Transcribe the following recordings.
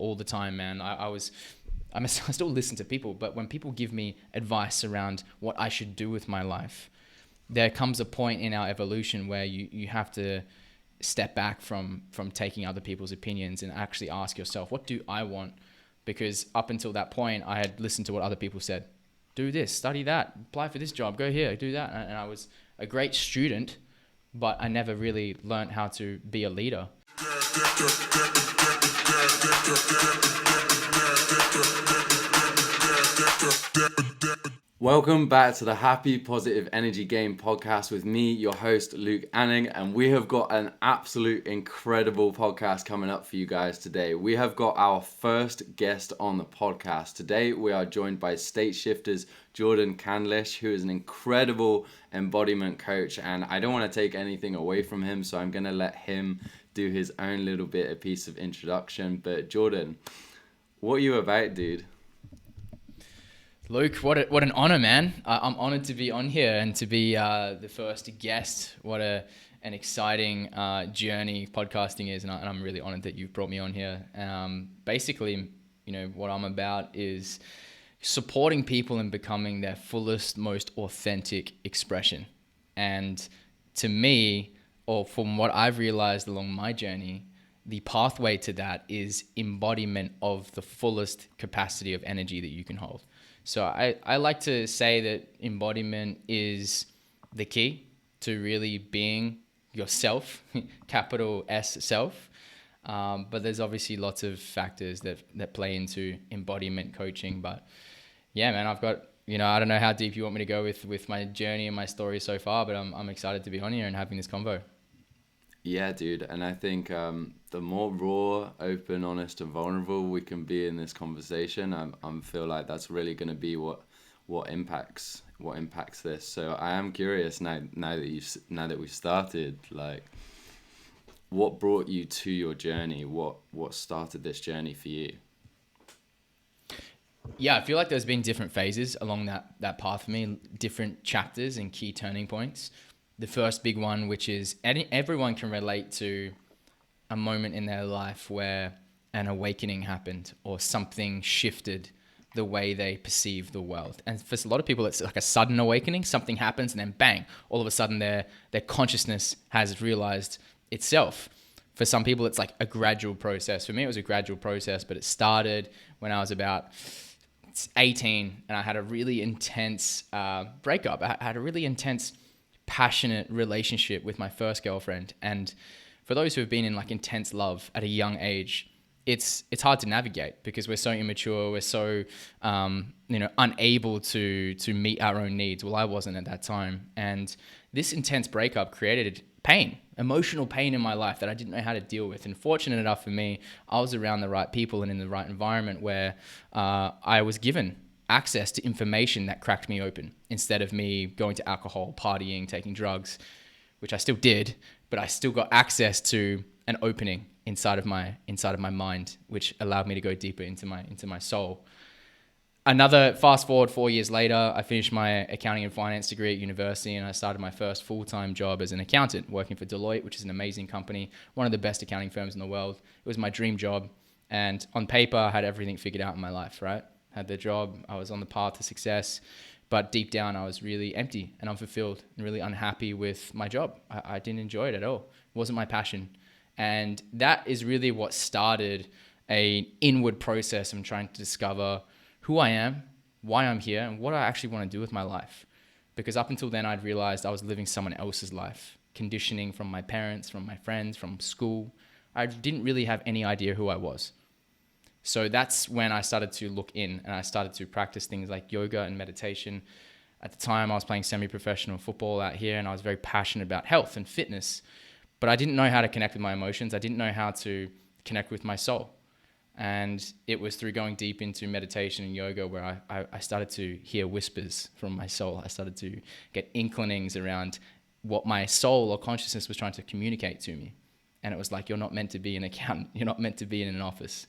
all the time, man. I still listen to people, but when people give me advice around what I should do with my life, there comes a point in our evolution where you have to step back from taking other people's opinions and actually ask yourself, what do I want? Because up until that point, I had listened to what other people said. Do this, study that, apply for this job, go here, do that. And I was a great student, but I never really learned how to be a leader. Welcome back to the Happy Positive Energy Game podcast with me, your host, Luke Anning, and we have got an absolute incredible podcast coming up for you guys today. We have got our first guest on the podcast. Today, we are joined by State Shifters Jordan Candlish, who is an incredible embodiment coach, and I don't want to take anything away from him, so I'm going to let him do his own little bit, a piece of introduction. But Jordan, what are you about, dude? Luke, what an honor, man. I'm honored to be on here and to be the first guest. What an exciting journey podcasting is, and I'm really honored that you've brought me on here. Basically, what I'm about is supporting people in becoming their fullest, most authentic expression. And to me, or from what I've realized along my journey, the pathway to that is embodiment of the fullest capacity of energy that you can hold. So I like to say that embodiment is the key to really being yourself, capital S self. But there's obviously lots of factors that play into embodiment coaching. But yeah, man, I've got, I don't know how deep you want me to go with my journey and my story so far, but I'm excited to be on here and having this convo. Yeah, dude. And I think the more raw, open, honest, and vulnerable we can be in this conversation, I feel like that's really going to be what impacts this. So I am curious now that we've started, like, what brought you to your journey? What started this journey for you? Yeah, I feel like there's been different phases along that path for me, different chapters and key turning points. The first big one, which is everyone can relate to a moment in their life where an awakening happened or something shifted the way they perceive the world. And for a lot of people, it's like a sudden awakening. Something happens and then bang, all of a sudden their consciousness has realized itself. For some people, it's like a gradual process. For me, it was a gradual process, but it started when I was about 18 and I had a really intense breakup. I had a really intense passionate relationship with my first girlfriend. And for those who have been in like intense love at a young age, it's hard to navigate because we're so immature, we're so unable to meet our own needs. Well, I wasn't at that time. And this intense breakup created pain, emotional pain in my life that I didn't know how to deal with. And fortunate enough for me, I was around the right people and in the right environment where I was given access to information that cracked me open instead of me going to alcohol, partying, taking drugs, which I still did, but I still got access to an opening inside of my mind, which allowed me to go deeper into my soul. Another fast forward 4 years later, I finished my accounting and finance degree at university and I started my first full-time job as an accountant working for Deloitte, which is an amazing company, one of the best accounting firms in the world. It was my dream job. And on paper, I had everything figured out in my life, right? Had the job, I was on the path to success, but deep down I was really empty and unfulfilled and really unhappy with my job. I didn't enjoy it at all. It wasn't my passion. And that is really what started an inward process of trying to discover who I am, why I'm here, and what I actually want to do with my life. Because up until then, I'd realized I was living someone else's life, conditioning from my parents, from my friends, from school. I didn't really have any idea who I was. So that's when I started to look in and I started to practice things like yoga and meditation. At the time, I was playing semi-professional football out here and I was very passionate about health and fitness, but I didn't know how to connect with my emotions. I didn't know how to connect with my soul. And it was through going deep into meditation and yoga where I started to hear whispers from my soul. I started to get inclinings around what my soul or consciousness was trying to communicate to me. And it was like, you're not meant to be an accountant. You're not meant to be in an office.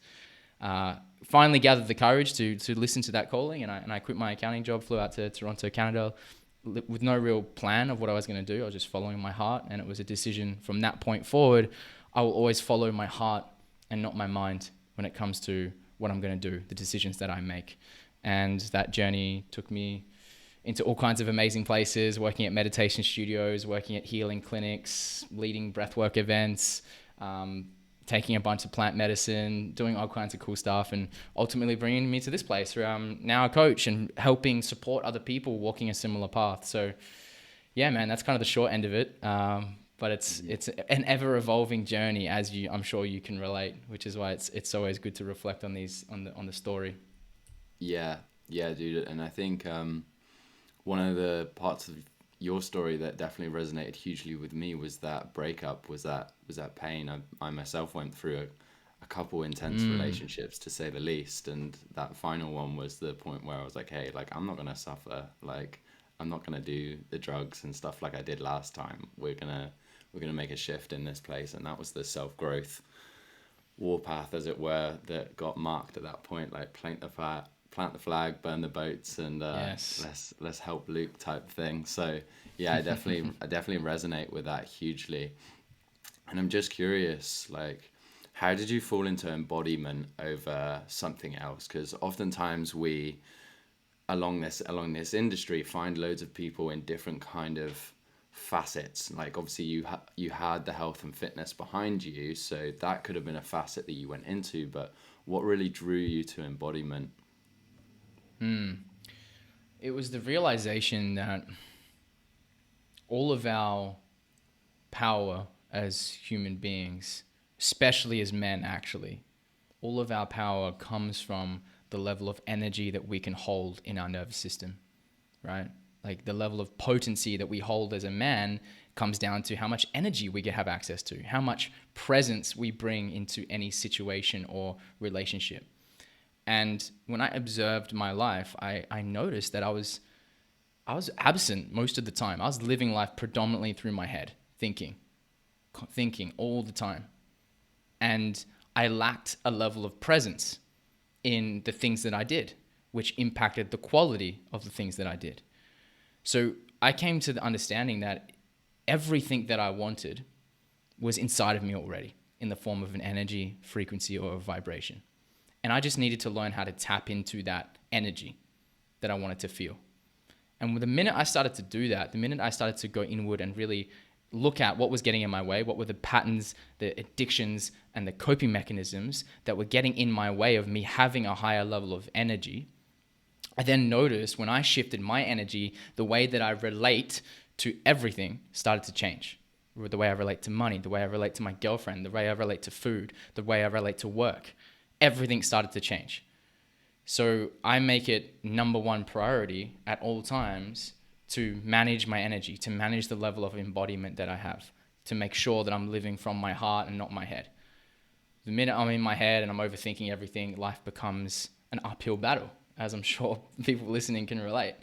Finally gathered the courage to listen to that calling, and I quit my accounting job, flew out to Toronto, Canada, with no real plan of what I was going to do. I was just following my heart, and it was a decision from that point forward. I will always follow my heart and not my mind when it comes to what I'm going to do, the decisions that I make. And that journey took me into all kinds of amazing places, working at meditation studios, working at healing clinics, leading breathwork events, taking a bunch of plant medicine, doing all kinds of cool stuff, and ultimately bringing me to this place where I'm now a coach and helping support other people walking a similar path. So yeah, man, that's kind of the short end of it. But it's an ever evolving journey, as I'm sure you can relate, which is why it's always good to reflect on the story. Yeah, dude. And I think one of the parts of your story that definitely resonated hugely with me was that breakup, was that pain. I myself went through a couple intense relationships, to say the least, and that final one was the point where I was like, hey, like, I'm not gonna suffer, like, I'm not gonna do the drugs and stuff like I did last time. We're gonna make a shift in this place. And that was the self-growth warpath, as it were, that got marked at that point, like plant the flag, burn the boats, and Yes. let's help Luke type thing. So yeah, I definitely resonate with that hugely. And I'm just curious, like, how did you fall into embodiment over something else? Because oftentimes we, along this industry, find loads of people in different kind of facets. Like, obviously you had the health and fitness behind you, so that could have been a facet that you went into, but what really drew you to embodiment? It was the realization that all of our power as human beings, especially as men, actually, all of our power comes from the level of energy that we can hold in our nervous system, right? Like, the level of potency that we hold as a man comes down to how much energy we can have access to, how much presence we bring into any situation or relationship. And when I observed my life, I noticed that I was absent most of the time. I was living life predominantly through my head, thinking all the time. And I lacked a level of presence in the things that I did, which impacted the quality of the things that I did. So I came to the understanding that everything that I wanted was inside of me already, in the form of an energy, frequency, or a vibration. And I just needed to learn how to tap into that energy that I wanted to feel. And the minute I started to do that, the minute I started to go inward and really look at what was getting in my way, what were the patterns, the addictions, and the coping mechanisms that were getting in my way of me having a higher level of energy, I then noticed when I shifted my energy, the way that I relate to everything started to change. The way I relate to money, the way I relate to my girlfriend, the way I relate to food, the way I relate to work. Everything started to change. So I make it number one priority at all times to manage my energy, to manage the level of embodiment that I have, to make sure that I'm living from my heart and not my head. The minute I'm in my head and I'm overthinking everything, life becomes an uphill battle, as I'm sure people listening can relate.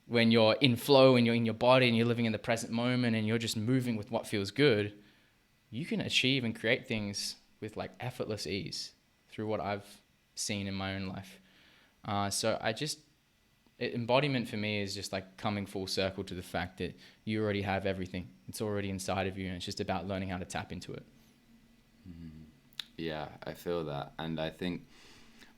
When you're in flow and you're in your body and you're living in the present moment and you're just moving with what feels good, you can achieve and create things with like effortless ease through what I've seen in my own life. So embodiment for me is just like coming full circle to the fact that you already have everything. It's already inside of you, and it's just about learning how to tap into it. Yeah, I feel that. And I think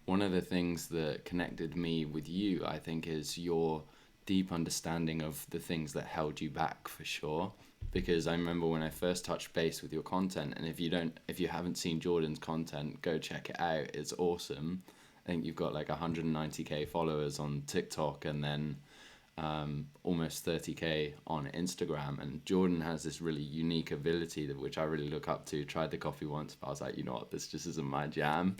one of the things that connected me with you, I think, is your deep understanding of the things that held you back, for sure. Because I remember when I first touched base with your content, and if you haven't seen Jordan's content, go check it out. It's awesome. I think you've got like 190k followers on TikTok, and then almost 30k on Instagram. And Jordan has this really unique ability which I really look up to. Tried the coffee once, but I was like, you know what, this just isn't my jam.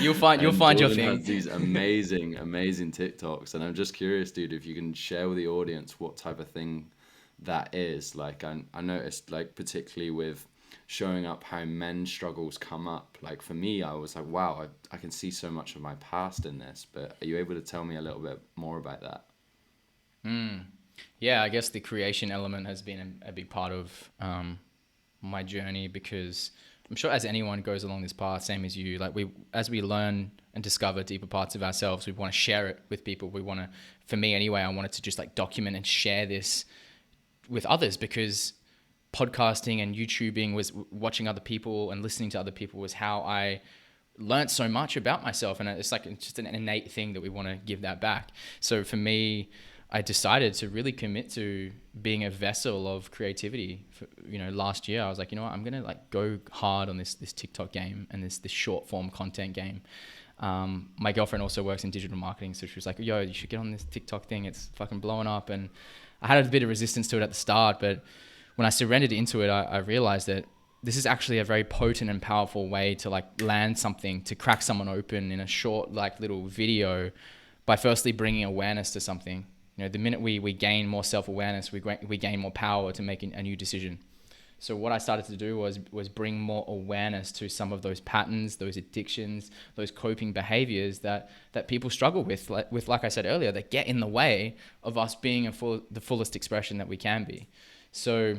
You'll find your Jordan thing. has these amazing TikToks, and I'm just curious, dude, if you can share with the audience what type of thing that is. Like, I noticed, like, particularly with showing up how men's struggles come up. Like, for me, I was like, wow, I can see so much of my past in this. But are you able to tell me a little bit more about that? Yeah, I guess the creation element has been a big part of my journey, because I'm sure as anyone goes along this path, same as you, like as we learn and discover deeper parts of ourselves, we want to share it with people. We want to, for me anyway, I wanted to just like document and share this with others, because podcasting and YouTubing was watching other people and listening to other people was how I learned so much about myself. And it's just an innate thing that we want to give that back. So for me, I decided to really commit to being a vessel of creativity. Last year I was like, you know what, I'm gonna like go hard on this TikTok game and this short form content game. My girlfriend also works in digital marketing, so she was like, yo, you should get on this TikTok thing, it's fucking blowing up. And I had a bit of resistance to it at the start, but when I surrendered into it, I realized that this is actually a very potent and powerful way to like land something, to crack someone open in a short like little video, by firstly bringing awareness to something. The minute we gain more self-awareness, we gain more power to make a new decision. So what I started to do was bring more awareness to some of those patterns, those addictions, those coping behaviors that people struggle with, like I said earlier, that get in the way of us being the fullest expression that we can be. So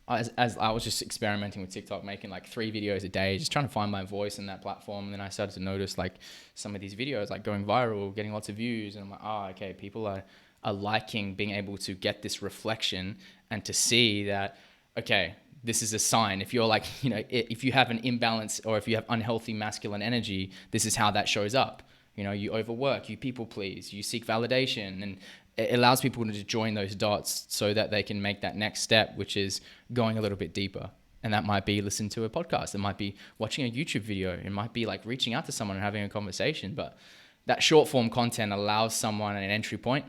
as I was just experimenting with TikTok, making like 3 videos a day, just trying to find my voice in that platform. And then I started to notice like some of these videos like going viral, getting lots of views. And I'm like, okay, people are liking being able to get this reflection and to see that, okay, this is a sign. If you're like, if you have an imbalance or if you have unhealthy masculine energy, this is how that shows up. You overwork, you people please, you seek validation, and it allows people to join those dots so that they can make that next step, which is going a little bit deeper. And that might be listening to a podcast. It might be watching a YouTube video. It might be like reaching out to someone and having a conversation. But that short form content allows someone an entry point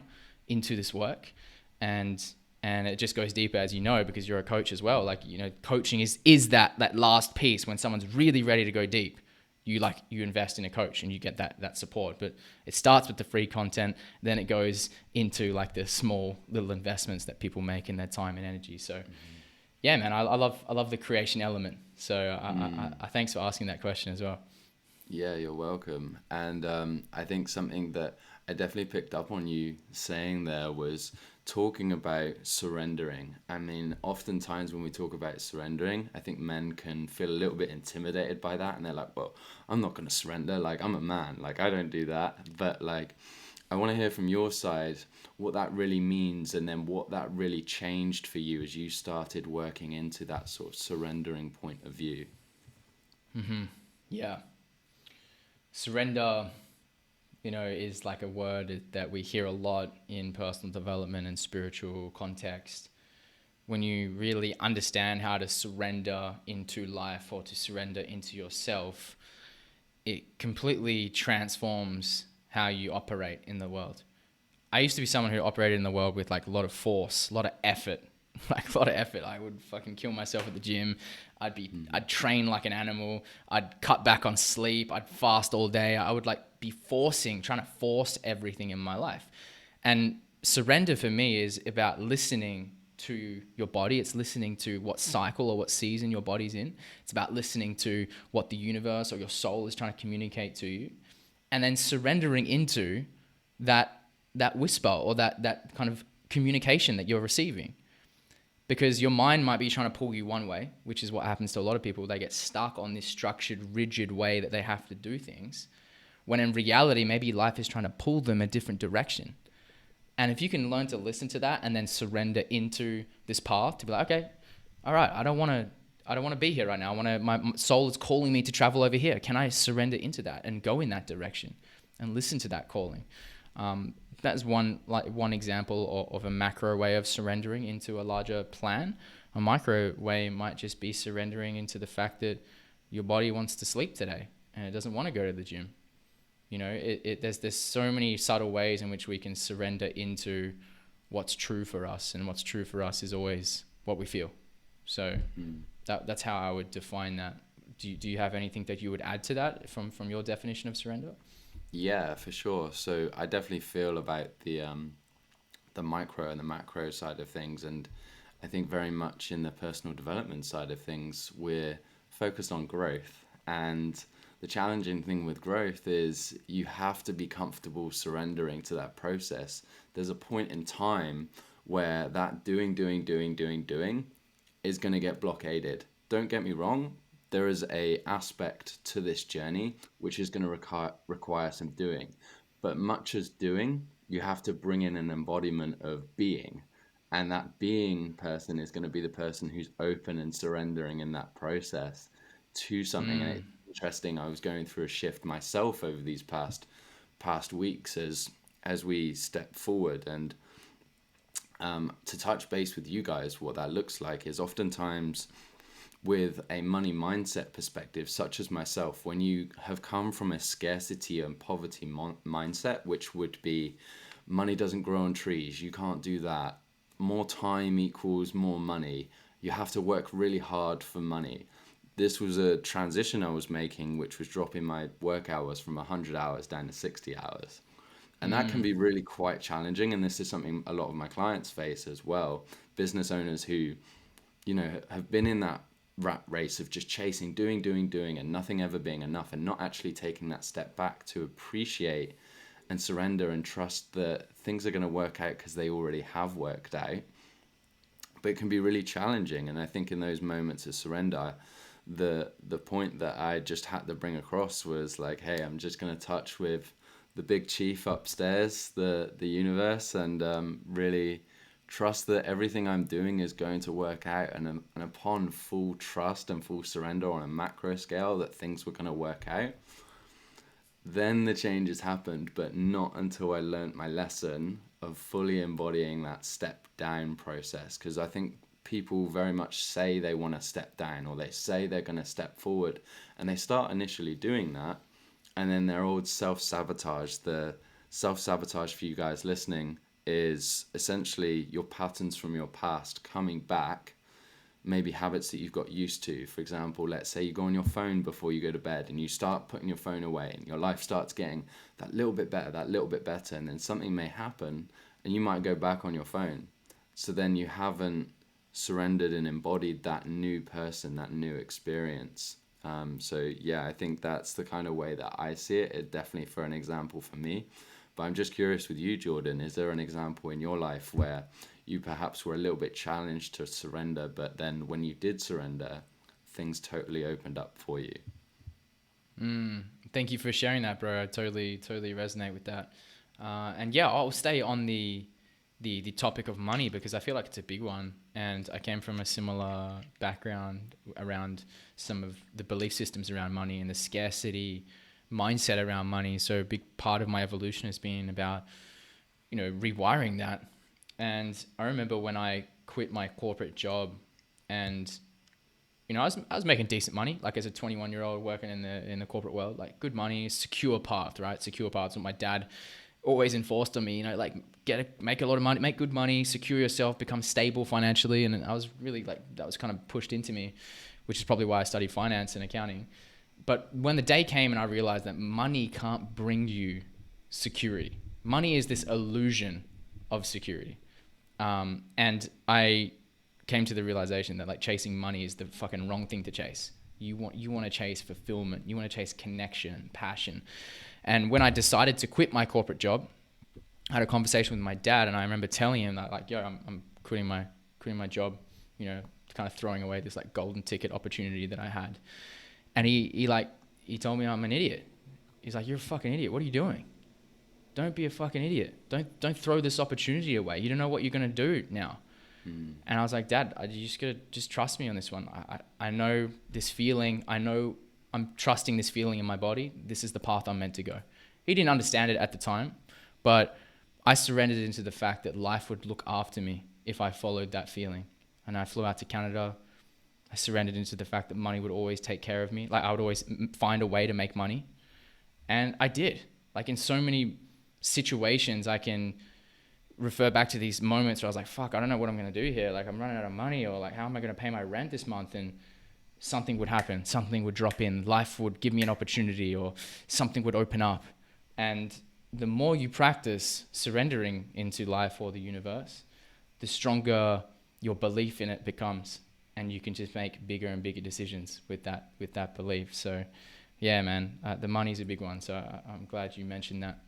into this work. And it just goes deeper, as you know, because you're a coach as well. Like, coaching is that last piece when someone's really ready to go deep. You invest in a coach and you get that support. But it starts with the free content, then it goes into like the small little investments that people make in their time and energy. So yeah, man, I love the creation element. So I thanks for asking that question as well. Yeah, you're welcome. And I think something that I definitely picked up on you saying there was talking about surrendering. I mean, oftentimes when we talk about surrendering, I think men can feel a little bit intimidated by that. And they're like, well, I'm not going to surrender. Like, I'm a man. Like, I don't do that. But like, I want to hear from your side what that really means, and then what that really changed for you as you started working into that sort of surrendering point of view. Yeah. Surrender, is like a word that we hear a lot in personal development and spiritual context. When you really understand how to surrender into life or to surrender into yourself, it completely transforms how you operate in the world. I used to be someone who operated in the world with like a lot of force, a lot of effort. I would fucking kill myself at the gym. I'd train like an animal. I'd cut back on sleep. I'd fast all day. I would like be trying to force everything in my life. And surrender for me is about listening to your body. It's listening to what cycle or what season your body's in. It's about listening to what the universe or your soul is trying to communicate to you. And then surrendering into that whisper or that kind of communication that you're receiving. Because your mind might be trying to pull you one way, which is what happens to a lot of people. They get stuck on this structured, rigid way that they have to do things, when in reality, maybe life is trying to pull them a different direction. And if you can learn to listen to that and then surrender into this path to be like, okay, all right, I don't want to be here right now. My soul is calling me to travel over here. Can I surrender into that and go in that direction and listen to that calling? That's one example of a macro way of surrendering into a larger plan. A micro way might just be surrendering into the fact that your body wants to sleep today and it doesn't want to go to the gym. There's so many subtle ways in which we can surrender into what's true for us, and what's true for us is always what we feel. So that's how I would define that. Do you have anything that you would add to that from your definition of surrender? Yeah, for sure. So I definitely feel about the micro and the macro side of things, and I think very much in the personal development side of things, we're focused on growth. And the challenging thing with growth is you have to be comfortable surrendering to that process. There's a point in time where that doing is going to get blockaded. Don't get me wrong. There is a aspect to this journey which is going to require some doing. But much as doing, you have to bring in an embodiment of being. And that being person is going to be the person who's open and surrendering in that process to something. And Mm. it's interesting, I was going through a shift myself over these past weeks as we step forward. And to touch base with you guys, what that looks like is oftentimes with a money mindset perspective, such as myself, when you have come from a scarcity and poverty mindset, which would be money doesn't grow on trees, you can't do that, more time equals more money, you have to work really hard for money. This was a transition I was making, which was dropping my work hours from 100 hours down to 60 hours. And that can Mm. be really quite challenging. And this is something a lot of my clients face as well. Business owners who, have been in that rat race of just chasing, doing, and nothing ever being enough, and not actually taking that step back to appreciate and surrender and trust that things are going to work out because they already have worked out. But it can be really challenging. And I think in those moments of surrender, the point that I just had to bring across was like, hey, I'm just going to touch with the big chief upstairs, the universe, and really trust that everything I'm doing is going to work out. And upon full trust and full surrender on a macro scale that things were going to work out, then the changes happened, but not until I learnt my lesson of fully embodying that step down process. Because I think people very much say they want to step down, or they say they're going to step forward, and they start initially doing that, and then their old self-sabotage. The self-sabotage, for you guys listening, is essentially your patterns from your past coming back, maybe habits that you've got used to. For example, let's say you go on your phone before you go to bed, and you start putting your phone away, and your life starts getting that little bit better, and then something may happen and you might go back on your phone. So then you haven't surrendered and embodied that new person, that new experience. So yeah, I think that's the kind of way that I see it. It definitely for an example for me. But I'm just curious with you, Jordan, is there an example in your life where you perhaps were a little bit challenged to surrender, but then when you did surrender, things totally opened up for you? Mm. Thank you for sharing that, bro. I totally resonate with that. And yeah, I'll stay on the topic of money because I feel like it's a big one. And I came from a similar background around some of the belief systems around money and the scarcity mindset around money. So a big part of my evolution has been about, rewiring that. And I remember when I quit my corporate job and I was making decent money, like as a 21-year-old working in the corporate world, like good money, secure path, right? Secure paths. What my dad always enforced on me, like make a lot of money, make good money, secure yourself, become stable financially. And I was really like, that was kind of pushed into me, which is probably why I studied finance and accounting. But when the day came and I realized that money can't bring you security, money is this illusion of security. And I came to the realization that like chasing money is the fucking wrong thing to chase. You want to chase fulfillment. You want to chase connection, passion. And when I decided to quit my corporate job, I had a conversation with my dad, and I remember telling him that like, yo, I'm quitting my job, kind of throwing away this like golden ticket opportunity that I had. And he told me I'm an idiot. He's like, you're a fucking idiot. What are you doing? Don't be a fucking idiot. Don't throw this opportunity away. You don't know what you're gonna do now. And I was like, Dad, you just gotta just trust me on this one. I know this feeling. I know I'm trusting this feeling in my body. This is the path I'm meant to go. He didn't understand it at the time, but I surrendered into the fact that life would look after me if I followed that feeling. And I flew out to Canada. I surrendered into the fact that money would always take care of me. Like I would always find a way to make money. And I did. Like in so many situations, I can refer back to these moments where I was like, fuck, I don't know what I'm going to do here. Like I'm running out of money, or like, how am I going to pay my rent this month? And something would happen. Something would drop in. Life would give me an opportunity, or something would open up. And the more you practice surrendering into life or the universe, the stronger your belief in it becomes. And you can just make bigger and bigger decisions with that belief. So yeah, man, the money's a big one. So I'm glad you mentioned that.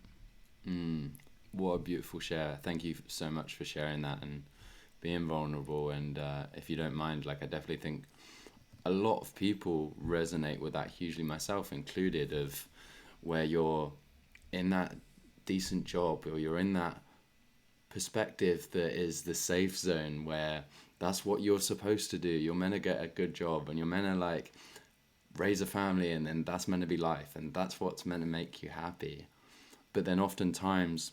What a beautiful share. Thank you so much for sharing that and being vulnerable. And if you don't mind, like I definitely think a lot of people resonate with that, hugely, myself included, of where you're in that decent job, or you're in that perspective that is the safe zone, where that's what you're supposed to do. You're meant to get a good job, and you're meant to like raise a family, and then that's meant to be life, and that's what's meant to make you happy. But then oftentimes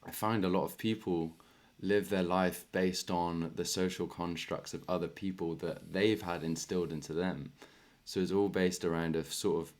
I find a lot of people live their life based on the social constructs of other people that they've had instilled into them. So it's all based around a sort of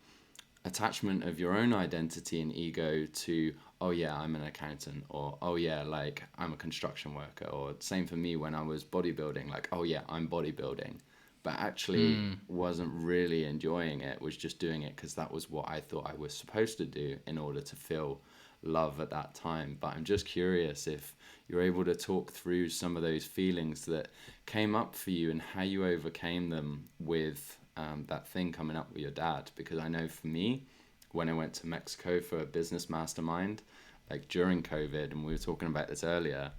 attachment of your own identity and ego to, oh yeah, I'm an accountant, or oh yeah, like I'm a construction worker, or same for me when I was bodybuilding, like oh yeah, I'm bodybuilding, but actually wasn't really enjoying it, was just doing it because that was what I thought I was supposed to do in order to feel love at that time. But I'm just curious if you're able to talk through some of those feelings that came up for you and how you overcame them with that thing coming up with your dad. Because I know for me, when I went to Mexico for a business mastermind, like during COVID, and we were talking about this earlier,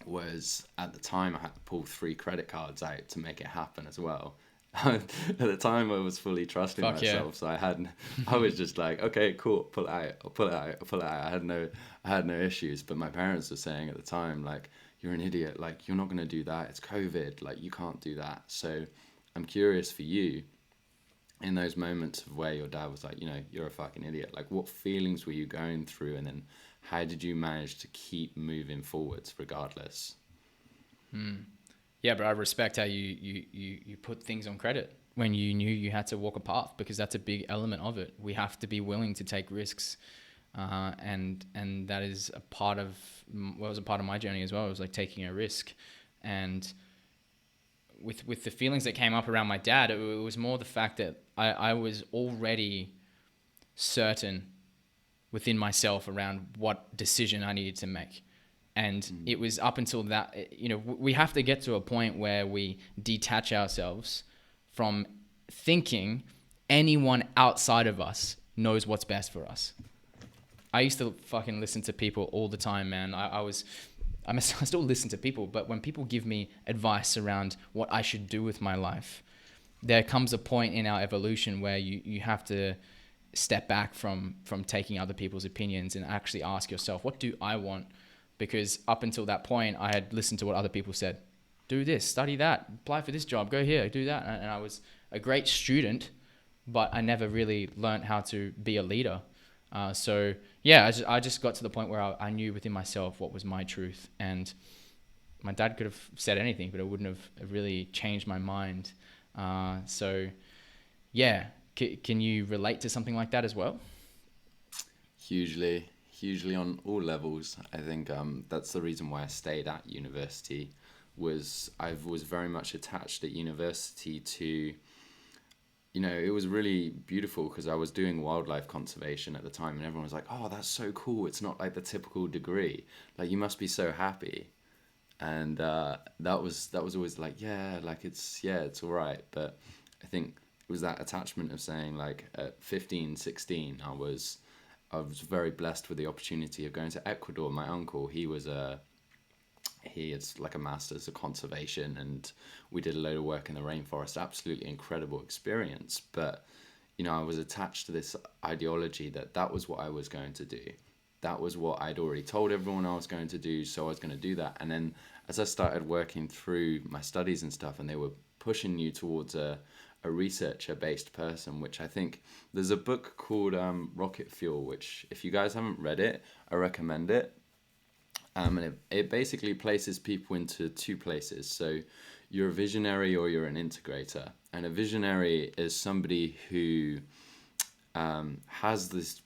was at the time I had to pull 3 credit cards out to make it happen as well. At the time I was fully trusting myself, so I was just like, okay, cool, pull it out, I'll pull it out, I'll pull it out. I had no issues. But my parents were saying at the time, like, you're an idiot, like you're not going to do that, it's COVID, like you can't do that. So I'm curious for you, in those moments of where your dad was like, you know, you're a fucking idiot, like what feelings were you going through, and then how did you manage to keep moving forwards regardless? Yeah, but I respect how you put things on credit when you knew you had to walk a path, because that's a big element of it. We have to be willing to take risks, and that is a part of was a part of my journey as well. It was like taking a risk, and with the feelings that came up around my dad, it was more the fact that I was already certain within myself around what decision I needed to make. And it was up until that, you know, we have to get to a point where we detach ourselves from thinking anyone outside of us knows what's best for us. I used to fucking listen to people all the time, man. I still listen to people, but when people give me advice around what I should do with my life, there comes a point in our evolution where you have to step back from taking other people's opinions and actually ask yourself, what do I want? Because up until that point, I had listened to what other people said. Do this, study that, apply for this job, go here, do that. And I was a great student, but I never really learned how to be a leader. So yeah, I just got to the point where I knew within myself what was my truth. And my dad could have said anything, but it wouldn't have really changed my mind. So yeah, can you relate to something like that as well? Hugely on all levels. I think that's the reason why I stayed at university. I was very much attached at university to, you know, it was really beautiful because I was doing wildlife conservation at the time, and everyone was like, oh, that's so cool, it's not like the typical degree, like you must be so happy. And that was always like, yeah, like it's all right. But I think it was that attachment of saying, like at 15, 16, I was very blessed with the opportunity of going to Ecuador. My uncle, he is like a master's of conservation, and we did a load of work in the rainforest. Absolutely incredible experience. But, you know, I was attached to this ideology that was what I was going to do. That was what I'd already told everyone I was going to do, so I was going to do that. And then as I started working through my studies and stuff, and they were pushing you towards a researcher-based person, which I think there's a book called Rocket Fuel, which if you guys haven't read it, I recommend it. And it basically places people into 2 places. So you're a visionary or you're an integrator. And a visionary is somebody who has this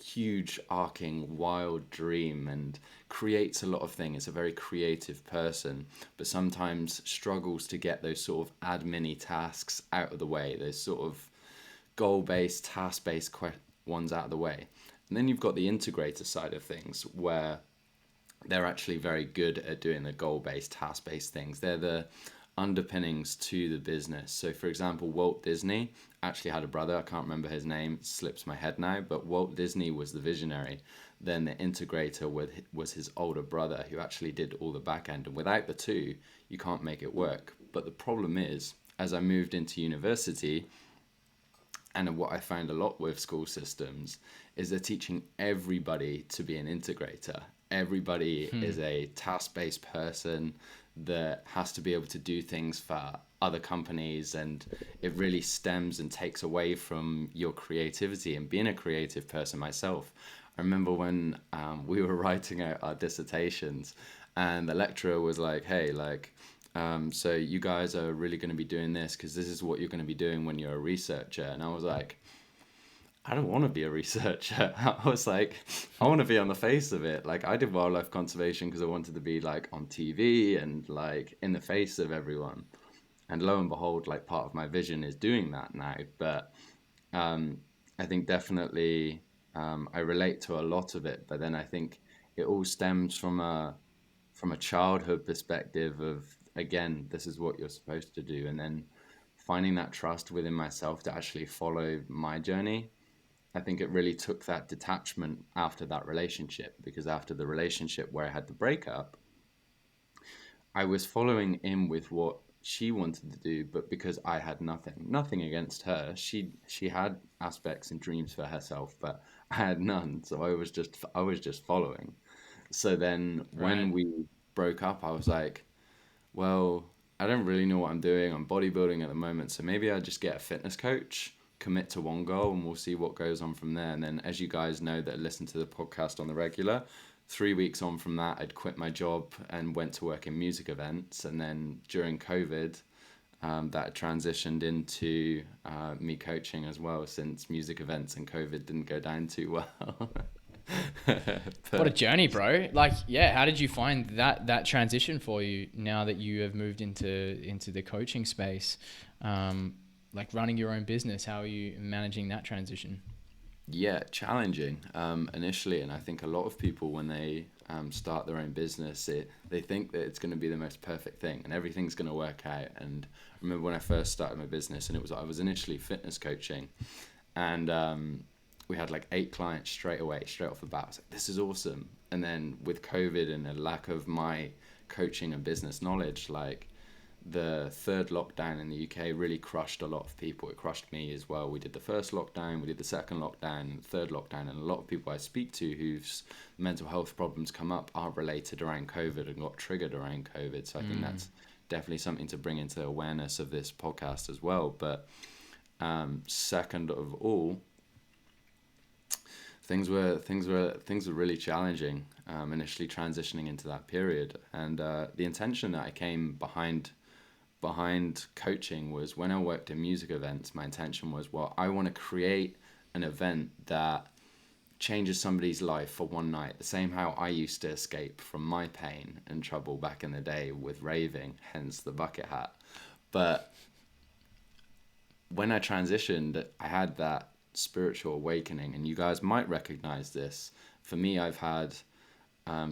huge arcing wild dream and creates a lot of things. It's a very creative person, but sometimes struggles to get those sort of admin-y tasks out of the way, those sort of goal-based, task-based ones out of the way. And then you've got the integrator side of things, where they're actually very good at doing the goal-based, task-based things. They're the underpinnings to the business. So for example, Walt Disney actually had a brother, I can't remember his name, it slips my head now, but Walt Disney was the visionary. Then the integrator was his older brother, who actually did all the back end. And without the 2, you can't make it work. But the problem is, as I moved into university, and what I found a lot with school systems, is they're teaching everybody to be an integrator. everybody is a task-based person that has to be able to do things for other companies, and it really stems and takes away from your creativity. And being a creative person myself, I remember when we were writing out our dissertations, and the lecturer was like, hey, like, so you guys are really going to be doing this because this is what you're going to be doing when you're a researcher. And I was like, I don't want to be a researcher. I was like, I want to be on the face of it. Like, I did wildlife conservation because I wanted to be like on TV and like in the face of everyone. And lo and behold, like part of my vision is doing that now. But I think definitely I relate to a lot of it. But then I think it all stems from a childhood perspective of, again, this is what you're supposed to do, and then finding that trust within myself to actually follow my journey. I think it really took that detachment after that relationship, because after the relationship where I had the breakup, I was following in with what she wanted to do, but because I had nothing against her, she had aspects and dreams for herself, but I had none. So I was just following. So then when Right. we broke up, I was like, well, I don't really know what I'm doing. I'm bodybuilding at the moment, so maybe I just get a fitness coach, commit to one goal, and we'll see what goes on from there. And then, as you guys know that listen to the podcast on the regular, 3 weeks on from that, I'd quit my job and went to work in music events. And then during COVID, that transitioned into me coaching as well, since music events and COVID didn't go down too well. What a But journey, bro. Like, yeah, how did you find that transition for you now that you have moved into the coaching space? Like running your own business, how are you managing that transition? yeah, challenging initially, and I think a lot of people when they start their own business, they think that it's going to be the most perfect thing and everything's going to work out. And I remember when I first started my business, and I was initially fitness coaching, and we had like 8 clients straight away, straight off the bat. I was like, this is awesome. And then with COVID and a lack of my coaching and business knowledge, like the third lockdown in the UK really crushed a lot of people. It crushed me as well. We did the first lockdown, we did the second lockdown, the third lockdown, and a lot of people I speak to whose mental health problems come up are related around COVID and got triggered around COVID. So I think Mm. that's definitely something to bring into awareness of this podcast as well. But second of all, things were really challenging initially transitioning into that period, and the intention that I came behind coaching was, when I worked in music events, my intention was, well, I want to create an event that changes somebody's life for one night, the same how I used to escape from my pain and trouble back in the day with raving, hence the bucket hat. But when I transitioned, I had that spiritual awakening, and you guys might recognize this. For me, I've had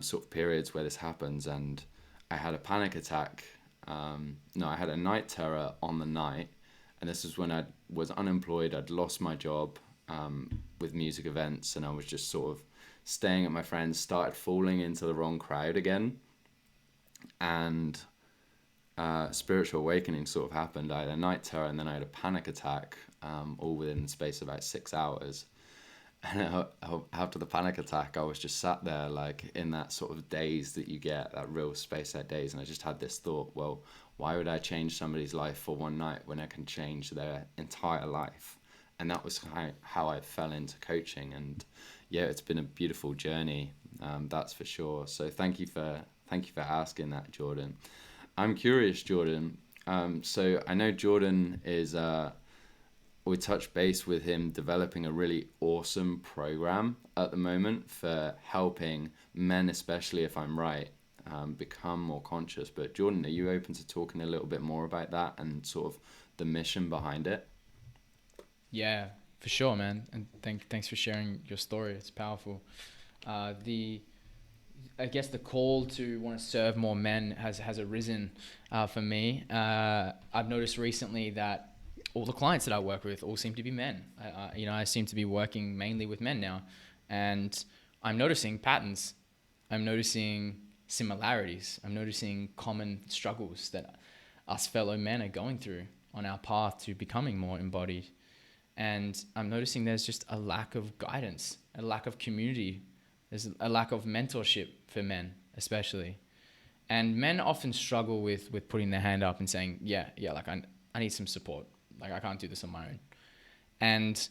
sort of periods where this happens, and I had a panic attack. No, I had a night terror on the night, and this is when I was unemployed. I'd lost my job with music events, and I was just sort of staying at my friends, started falling into the wrong crowd again, and spiritual awakening sort of happened. I had a night terror, and then I had a panic attack, all within the space of about 6 hours. And after the panic attack, I was just sat there, like in that sort of daze that you get, that real space out daze. And I just had this thought, well, why would I change somebody's life for one night when I can change their entire life? And that was how I fell into coaching. And yeah, it's been a beautiful journey, that's for sure. So thank you for asking that, Jordan. I'm curious, Jordan. So I know Jordan is we touched base with him developing a really awesome program at the moment for helping men, especially if I'm right, become more conscious. But Jordan, are you open to talking a little bit more about that and sort of the mission behind it? Yeah, for sure, man. And thanks for sharing your story. It's powerful. The I guess the call to want to serve more men has arisen for me. I've noticed recently that all the clients that I work with all seem to be men. I seem to be working mainly with men now, and I'm noticing patterns. I'm noticing similarities. I'm noticing common struggles that us fellow men are going through on our path to becoming more embodied. And I'm noticing there's just a lack of guidance, a lack of community There's a lack of mentorship for men, especially. And men often struggle with putting their hand up and saying, yeah, like I need some support. Like I can't do this on my own. And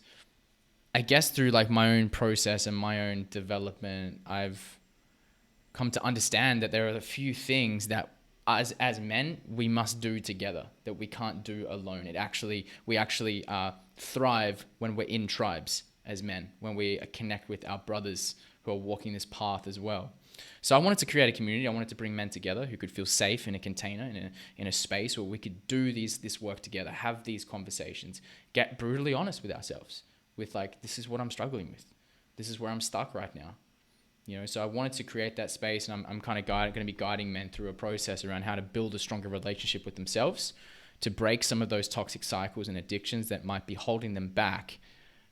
I guess through like my own process and my own development, I've come to understand that there are a few things that as men we must do together, that we can't do alone. We actually thrive when we're in tribes as men, when we connect with our brothers who are walking this path as well. So I wanted to create a community. I wanted to bring men together who could feel safe in a container, in a space where we could do this work together, have these conversations, get brutally honest with ourselves, with like, this is what I'm struggling with. This is where I'm stuck right now. So I wanted to create that space, and I'm kind of going to be guiding men through a process around how to build a stronger relationship with themselves, to break some of those toxic cycles and addictions that might be holding them back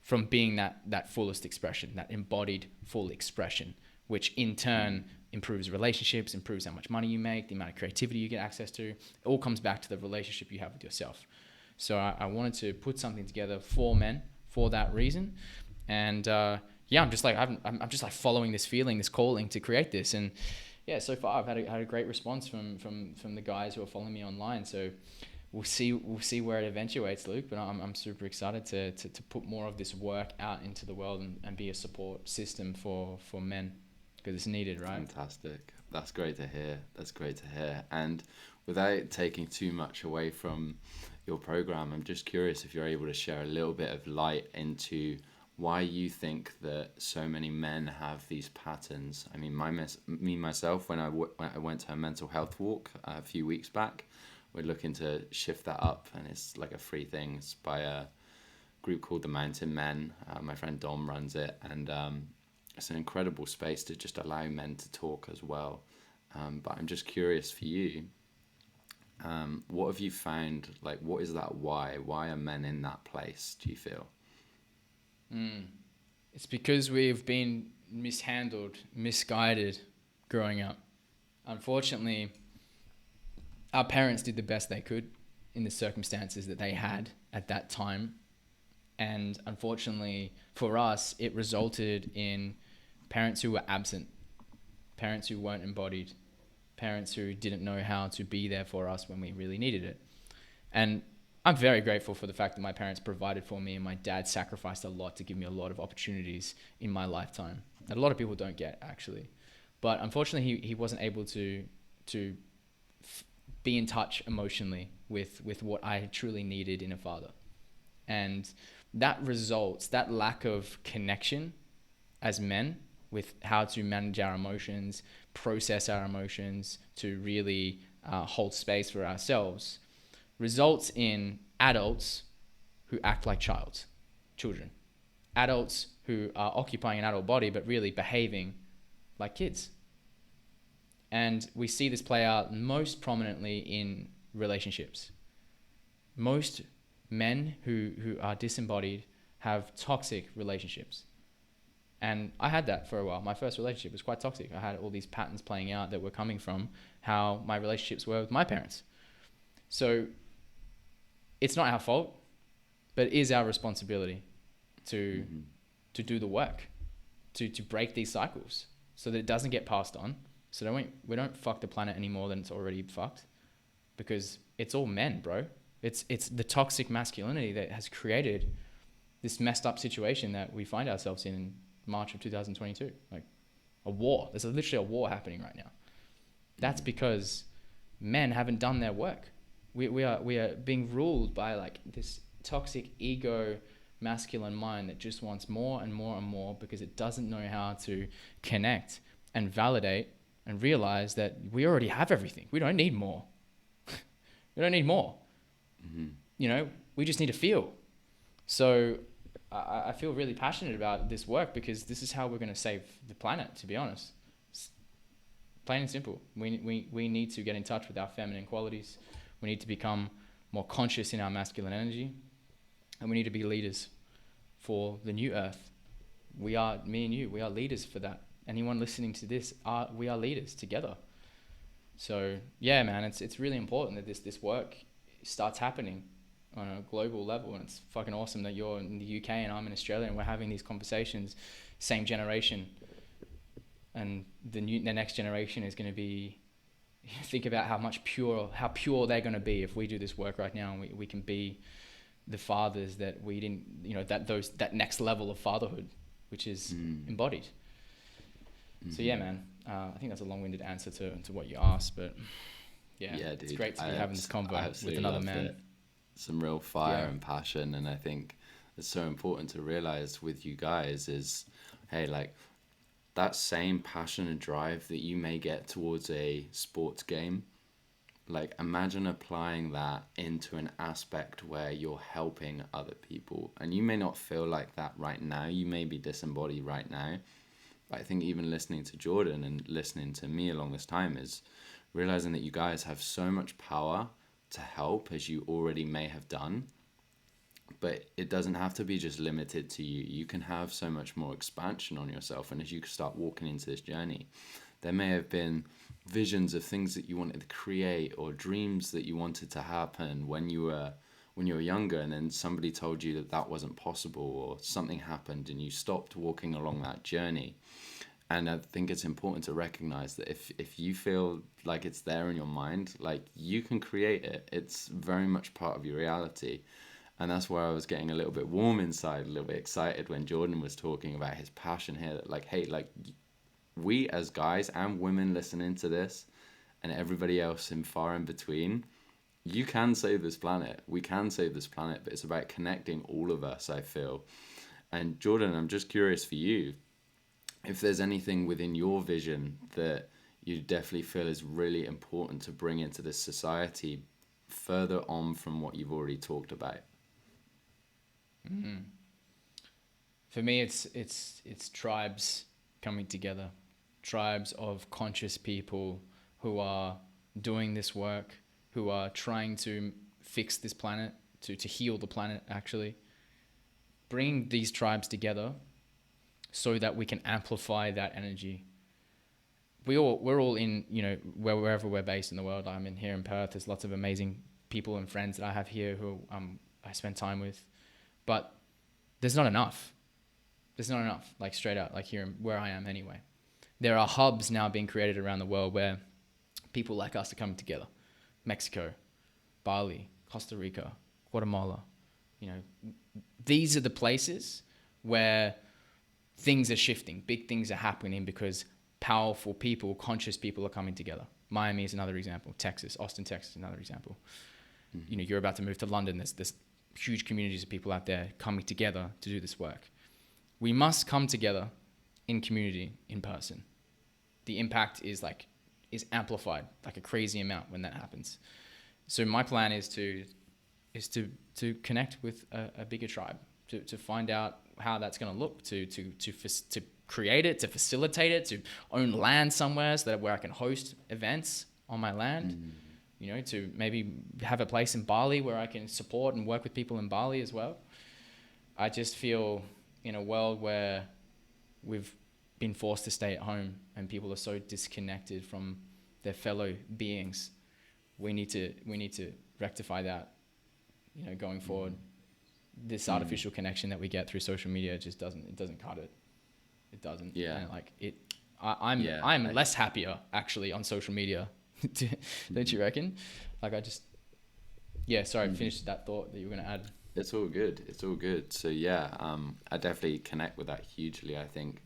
from being that fullest expression, that embodied full expression, which in turn improves relationships, improves how much money you make, the amount of creativity you get access to. It all comes back to the relationship you have with yourself. So I wanted to put something together for men for that reason. And I'm just like following this feeling, this calling to create this. And yeah, so far I've had a great response from the guys who are following me online. So we'll see where it eventuates, Luke. But I'm super excited to put more of this work out into the world and be a support system for men, because it's needed, right? Fantastic. That's great to hear. And without taking too much away from your program, I'm just curious if you're able to share a little bit of light into why you think that so many men have these patterns. I mean, myself, when I went to a mental health walk a few weeks back, we're looking to shift that up, and it's like a free thing. It's by a group called the Mountain Men. My friend Dom runs it, and it's an incredible space to just allow men to talk as well. But I'm just curious for you, what have you found? Like, what is that why? Why are men in that place, do you feel? It's because we've been mishandled, misguided growing up. Unfortunately, our parents did the best they could in the circumstances that they had at that time. And unfortunately for us, it resulted in parents who were absent, parents who weren't embodied, parents who didn't know how to be there for us when we really needed it. And I'm very grateful for the fact that my parents provided for me, and my dad sacrificed a lot to give me a lot of opportunities in my lifetime that a lot of people don't get, actually. But unfortunately, he wasn't able to be in touch emotionally with what I truly needed in a father. And that lack of connection as men with how to manage our emotions, process our emotions, to really hold space for ourselves, results in adults who act like children, adults who are occupying an adult body but really behaving like kids. And we see this play out most prominently in relationships. Most men who are disembodied have toxic relationships. And I had that for a while. My first relationship was quite toxic. I had all these patterns playing out that were coming from how my relationships were with my parents. So it's not our fault, but it is our responsibility to do the work, to break these cycles so that it doesn't get passed on. So we don't fuck the planet any more than it's already fucked, because it's all men, bro. It's the toxic masculinity that has created this messed up situation that we find ourselves in March of 2022. Like a war. There's literally a war happening right now. That's because men haven't done their work. We are being ruled by like this toxic ego masculine mind that just wants more and more and more, because it doesn't know how to connect and validate and realize that we already have everything. We don't need more. We don't need more. We just need to feel. So I feel really passionate about this work, because this is how we're going to save the planet, to be honest. It's plain and simple. We need to get in touch with our feminine qualities. We need to become more conscious in our masculine energy, and we need to be leaders for the new earth. Me and you, we are leaders for that. Anyone listening to this, we are leaders together. So yeah, man, it's really important that this work starts happening on a global level, and it's fucking awesome that you're in the UK and I'm in Australia, and we're having these conversations, same generation. and the next generation is going to be, think about how pure they're going to be if we do this work right now, and we can be the fathers that we didn't, that next level of fatherhood, which is embodied. So yeah, man, I think that's a long-winded answer to what you asked, but yeah, dude, it's great to be having this convo with another man. Some real fire and passion, and I think it's so important to realize with you guys is, hey, like that same passion and drive that you may get towards a sports game, like imagine applying that into an aspect where you're helping other people. And you may not feel like that right now, you may be disembodied right now, but I think even listening to Jordan and listening to me along this time is realizing that you guys have so much power to help, as you already may have done, but it doesn't have to be just limited to you. You can have so much more expansion on yourself, and as you start walking into this journey, there may have been visions of things that you wanted to create or dreams that you wanted to happen when you were younger, and then somebody told you that that wasn't possible, or something happened and you stopped walking along that journey. And I think it's important to recognize that if you feel like it's there in your mind, like you can create it. It's very much part of your reality. And that's where I was getting a little bit warm inside, a little bit excited when Jordan was talking about his passion here. That like, hey, like we as guys and women listening to this, and everybody else in far in between, you can save this planet. We can save this planet, but it's about connecting all of us, I feel. And Jordan, I'm just curious for you, if there's anything within your vision that you definitely feel is really important to bring into this society further on from what you've already talked about. Mm-hmm. For me, it's tribes coming together, tribes of conscious people who are doing this work, who are trying to fix this planet, to heal the planet, actually. Bring these tribes together so that we can amplify that energy. We're all in, wherever we're based in the world. I'm in here in Perth. There's lots of amazing people and friends that I have here who I spend time with. But there's not enough. There's not enough, like straight out, like here where I am anyway. There are hubs now being created around the world where people like us are coming together. Mexico, Bali, Costa Rica, Guatemala. These are the places where things are shifting, big things are happening because powerful people, conscious people are coming together. Miami is another example. Texas, Austin, Texas is another example. Mm-hmm. You're about to move to London. There's huge communities of people out there coming together to do this work. We must come together in community, in person. The impact is amplified like a crazy amount when that happens. So my plan is to connect with a bigger tribe, to find out how that's going to look, to create it, to facilitate it, to own land somewhere so that where I can host events on my land, to maybe have a place in Bali where I can support and work with people in Bali as well. I just feel in a world where we've been forced to stay at home and people are so disconnected from their fellow beings, we need to rectify that, going forward. This artificial connection that we get through social media just doesn't cut it. It doesn't. Yeah. And I'm less happier actually on social media. Don't you reckon? Finish that thought that you were going to add. It's all good. So yeah, I definitely connect with that hugely. I think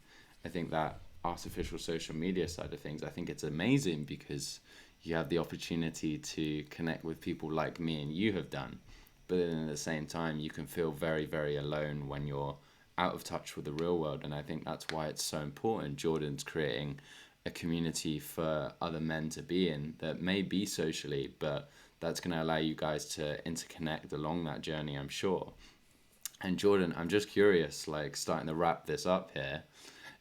that artificial social media side of things, I think it's amazing because you have the opportunity to connect with people like me and you have done. But then at the same time, you can feel very, very alone when you're out of touch with the real world. And I think that's why it's so important. Jordan's creating a community for other men to be in that may be socially, but that's going to allow you guys to interconnect along that journey, I'm sure. And Jordan, I'm just curious, starting to wrap this up here,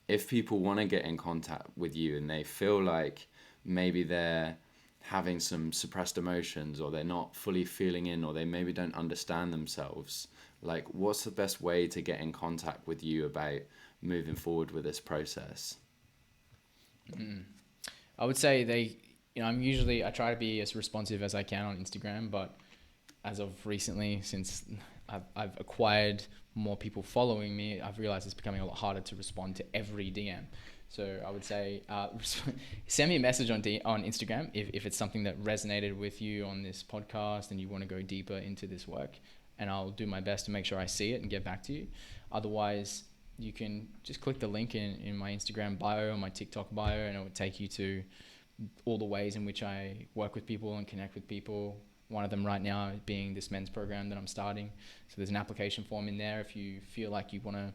if people want to get in contact with you and they feel like maybe they're having some suppressed emotions or they're not fully feeling in or they maybe don't understand themselves, what's the best way to get in contact with you about moving forward with this process? I would say I try to be as responsive as I can on Instagram, but as of recently, since I've acquired more people following me, I've realized it's becoming a lot harder to respond to every DM. So I would say send me a message on Instagram if it's something that resonated with you on this podcast and you want to go deeper into this work, and I'll do my best to make sure I see it and get back to you. Otherwise, you can just click the link in my Instagram bio or my TikTok bio, and it will take you to all the ways in which I work with people and connect with people. One of them right now being this men's program that I'm starting. So there's an application form in there. If you feel like you want to,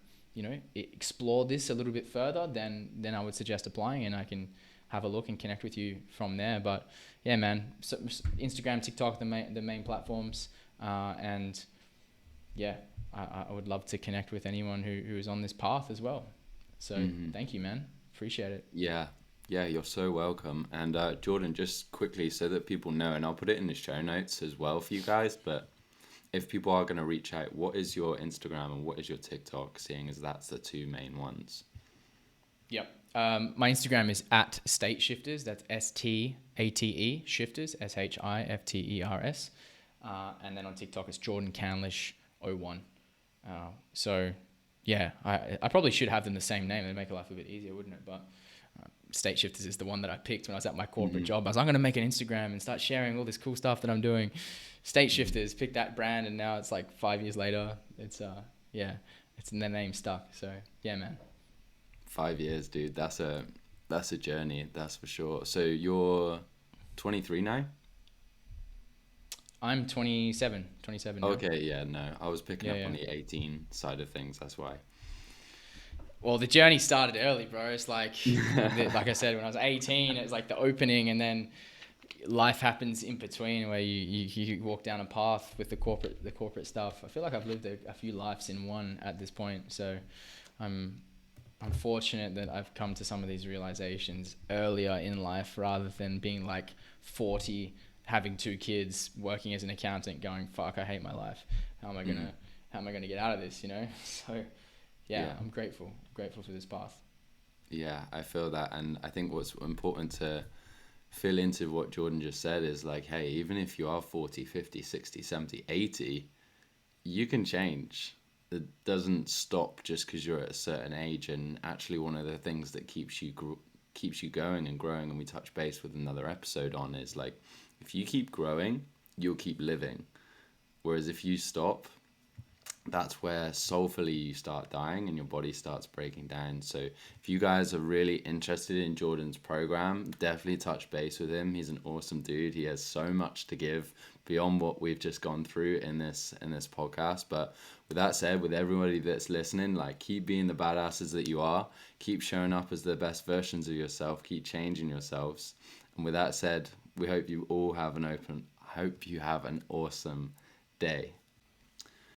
explore this a little bit further, then I would suggest applying, and I can have a look and connect with you from there. But yeah, man, so Instagram, TikTok, the main platforms, and yeah, I would love to connect with anyone who is on this path as well. So thank you, man. Appreciate it. Yeah, you're so welcome. And Jordan, just quickly so that people know, and I'll put it in the show notes as well for you guys, but if people are going to reach out, what is your Instagram and what is your TikTok, seeing as that's the two main ones? Yep. My Instagram is at State Shifters. That's STATE Shifters, SHIFTERS. And then on TikTok, it's Jordan Candlish 01. So yeah, I probably should have them the same name. It'd make life a bit easier, wouldn't it? But State Shifters is the one that I picked when I was at my corporate job. I was like, I'm going to make an Instagram and start sharing all this cool stuff that I'm doing. State Shifters, picked that brand, and now it's like 5 years later. It's it's in their name stuck. So yeah, man. 5 years, dude. That's a journey, that's for sure. So you're 23 now? I'm 27 now. Okay, yeah, no. I was picking up on the 18 side of things, that's why. Well, the journey started early, bro. It's like, like I said, when I was 18, it was like the opening, and then life happens in between where you walk down a path with the corporate stuff. I feel like I've lived a few lives in one at this point. So I'm fortunate that I've come to some of these realizations earlier in life rather than being like 40, having 2 kids, working as an accountant, going, fuck, I hate my life. How am I gonna get out of this, So yeah, I'm grateful for this path. Yeah, I feel that. And I think what's important to fill into what Jordan just said is like, hey, even if you are 40, 50, 60, 70, 80, you can change. It doesn't stop just because you're at a certain age. And actually one of the things that keeps you going and growing, and we touch base with another episode on, is like, if you keep growing, you'll keep living. Whereas if you stop, that's where soulfully you start dying and your body starts breaking down. So if you guys are really interested in Jordan's program, definitely touch base with him. He's an awesome dude. He has so much to give beyond what we've just gone through in this podcast. But with that said, with everybody that's listening, like, keep being the badasses that you are. Keep showing up as the best versions of yourself. Keep changing yourselves. And with that said, we hope you all have an awesome day.